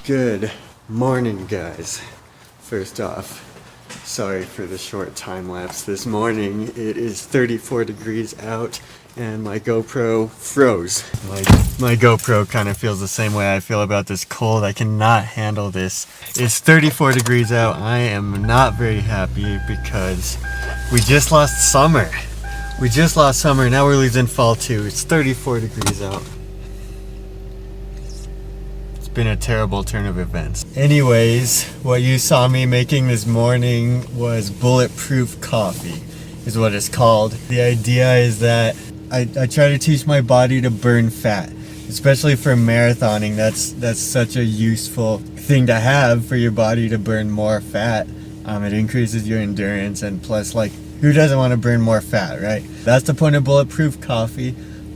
Good morning, guys. First off, sorry for the short time lapse this morning. It is 34 degrees out and my GoPro froze. My GoPro kind of feels the same way I feel about this cold. I cannot handle this. It's 34 degrees out. I am not very happy because we just lost summer. Now we're losing fall too. It's 34 degrees out. Been a terrible turn of events. Anyways, what you saw me making this morning was bulletproof coffee, is what it's called. The idea is that I try to teach my body to burn fat, especially for marathoning. That's such a useful thing to have for your body to burn more fat. It increases your endurance, and plus, like, who doesn't want to burn more fat, right? That's the point of bulletproof coffee.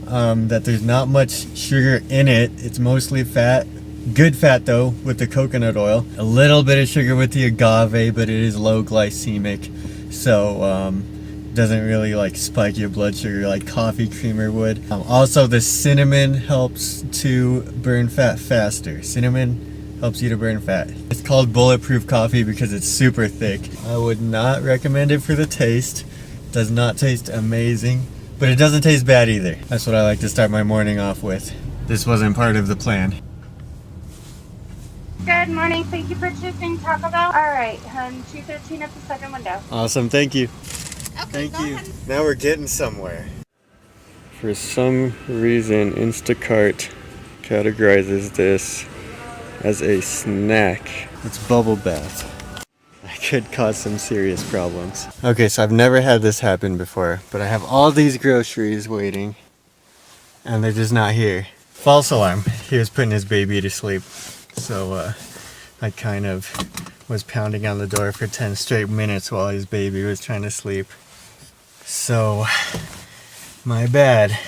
That there's not much sugar in it. It's mostly fat. Good fat though, with the coconut oil. A little bit of sugar with the agave, but it is low glycemic, so doesn't really like spike your blood sugar like coffee creamer would. Also, the cinnamon helps to burn fat faster. Cinnamon helps you to burn fat. It's called bulletproof coffee because it's super thick. I would not recommend it for the taste. It does not taste amazing, but it doesn't taste bad either. That's what I like to start my morning off with. This wasn't part of the plan. Good morning. Thank you for choosing Taco Bell. All right, 213 at the second window. Awesome. Thank you. Okay, Thank you. Now we're getting somewhere. For some reason, Instacart categorizes this as a snack. It's bubble bath. That could cause some serious problems. Okay, so I've never had this happen before, but I have all these groceries waiting, and they're just not here. False alarm. He was putting his baby to sleep. So I kind of was pounding on the door for 10 straight minutes while his baby was trying to sleep. So, my bad.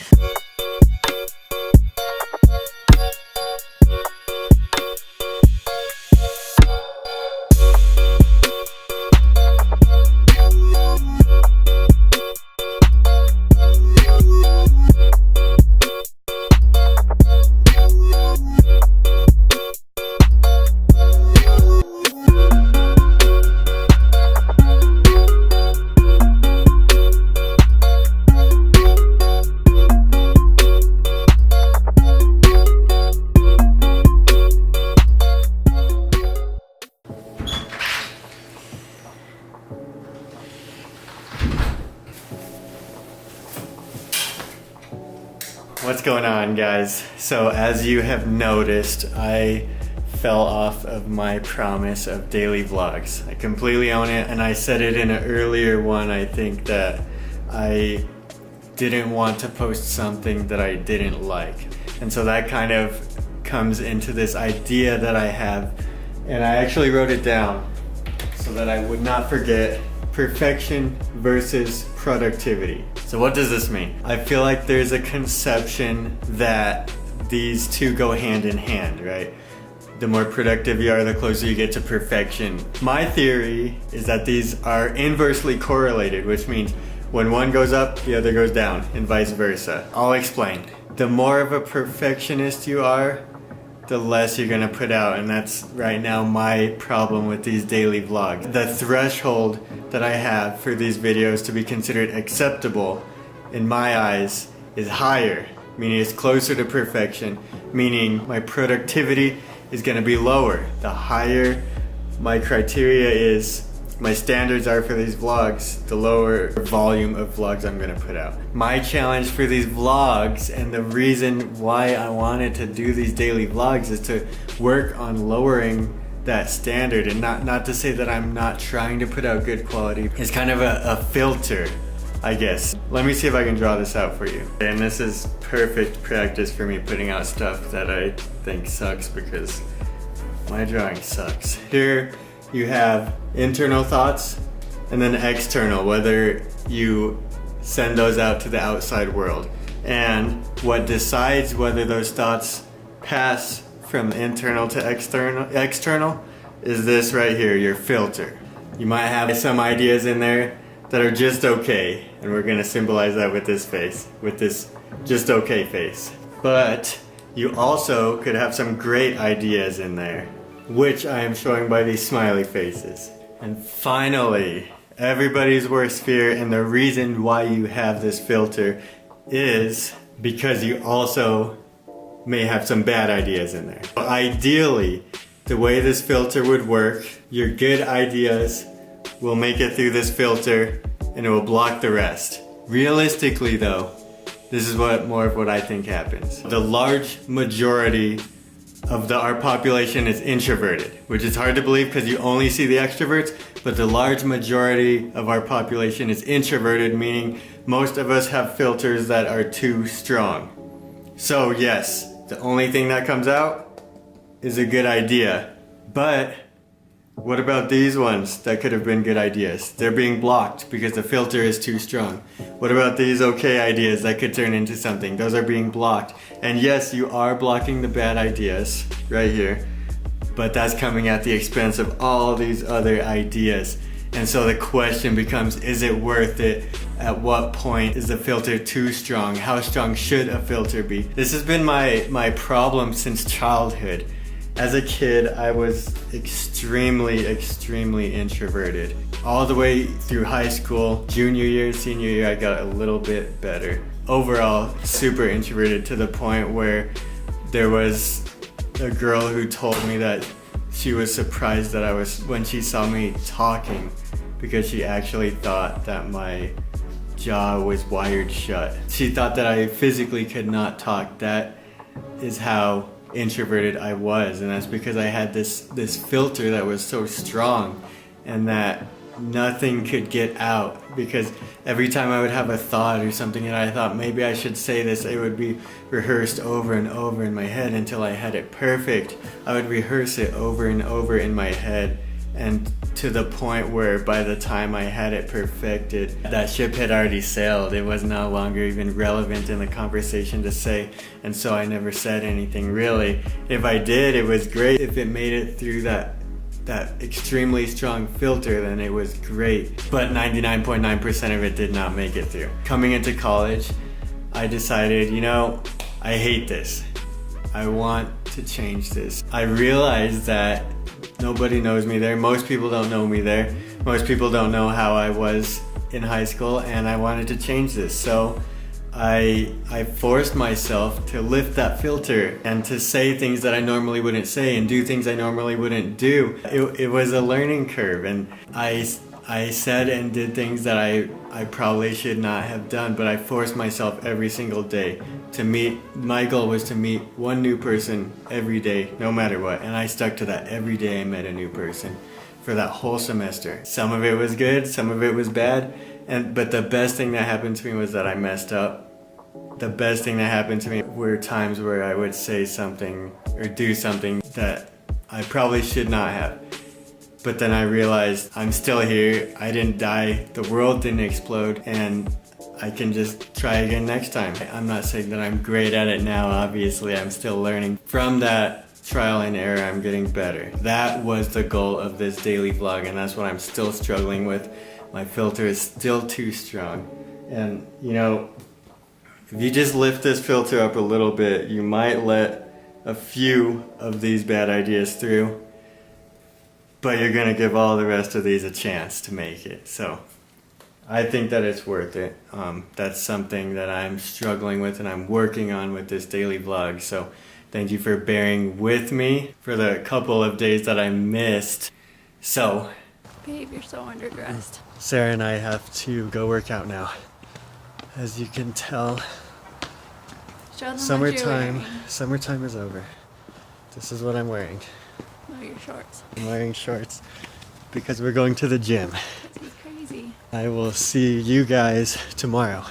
What's going on, guys? So as you have noticed, I fell off of my promise of daily vlogs. I completely own it, and I said it in an earlier one, I think, that I didn't want to post something that I didn't like. And so that kind of comes into this idea that I have, and I actually wrote it down so that I would not forget: perfection versus productivity. So what does this mean? I feel like there's a conception that these two go hand in hand, right? The more productive you are, the closer you get to perfection. My theory is that these are inversely correlated, which means when one goes up, the other goes down, and vice versa. I'll explain. The more of a perfectionist you are, the less you're gonna put out, and that's right now my problem with these daily vlogs. The threshold that I have for these videos to be considered acceptable in my eyes is higher, meaning it's closer to perfection, meaning my productivity is gonna be lower. The higher my criteria is, my standards are for these vlogs, the lower volume of vlogs I'm gonna put out. My challenge for these vlogs, and the reason why I wanted to do these daily vlogs, is to work on lowering that standard. And not to say that I'm not trying to put out good quality. It's kind of a filter, I guess. Let me see if I can draw this out for you. And this is perfect practice for me putting out stuff that I think sucks, because my drawing sucks. Here you have internal thoughts and then external, whether you send those out to the outside world. And what decides whether those thoughts pass from internal to external is this right here, your filter. You might have some ideas in there that are just okay, and we're gonna symbolize that with this face, with this just okay face. But you also could have some great ideas in there which I am showing by these smiley faces. And finally, everybody's worst fear, and the reason why you have this filter is because you also may have some bad ideas in there. Ideally, the way this filter would work, your good ideas will make it through this filter and it will block the rest. Realistically though, this is more of what I think happens. The large majority of our population is introverted, which is hard to believe because you only see the extroverts, but the large majority of our population is introverted, meaning most of us have filters that are too strong. So yes, the only thing that comes out is a good idea, but what about these ones that could have been good ideas? They're being blocked because the filter is too strong. What about these okay ideas that could turn into something? Those are being blocked. And yes, you are blocking the bad ideas right here, but that's coming at the expense of all these other ideas. And so the question becomes, is it worth it? At what point is the filter too strong? How strong should a filter be? This has been my problem since childhood. As a kid, I was extremely introverted. All the way through high school, junior year, senior year, I got a little bit better. Overall, super introverted to the point where there was a girl who told me that she was surprised that when she saw me talking, because she actually thought that my jaw was wired shut. She thought that I physically could not talk. That is how introverted I was, and that's because I had this filter that was so strong and that nothing could get out, because every time I would have a thought or something and I thought maybe I should say this, it would be rehearsed over and over in my head until I had it perfect. I would rehearse it over and over in my head, and to the point where by the time I had it perfected, that ship had already sailed. It was no longer even relevant in the conversation to say, and so I never said anything really. If I did, it was great. If it made it through that extremely strong filter, then it was great. But 99.9% of it did not make it through. Coming into college, I decided, I hate this. I want to change this. I realized that nobody knows me there. Most people don't know me there. Most people don't know how I was in high school, and I wanted to change this. So I forced myself to lift that filter and to say things that I normally wouldn't say and do things I normally wouldn't do. It was a learning curve, and I said and did things that I probably should not have done, but I forced myself every single day to meet. My goal was to meet one new person every day, no matter what, and I stuck to that. Every day I met a new person for that whole semester. Some of it was good, some of it was bad, but the best thing that happened to me was that I messed up. The best thing that happened to me were times where I would say something or do something that I probably should not have. But then I realized I'm still here, I didn't die, the world didn't explode, and I can just try again next time. I'm not saying that I'm great at it now, obviously, I'm still learning. From that trial and error, I'm getting better. That was the goal of this daily vlog, and that's what I'm still struggling with. My filter is still too strong. And if you just lift this filter up a little bit, you might let a few of these bad ideas through, but you're gonna give all the rest of these a chance to make it. So I think that it's worth it. That's something that I'm struggling with and I'm working on with this daily vlog. So thank you for bearing with me for the couple of days that I missed. So, babe, you're so underdressed. Sarah and I have to go work out now. As you can tell, Show them what you're wearing. Summertime is over. This is what I'm wearing. No, your shorts. I'm wearing shorts because we're going to the gym. He's crazy. I will see you guys tomorrow.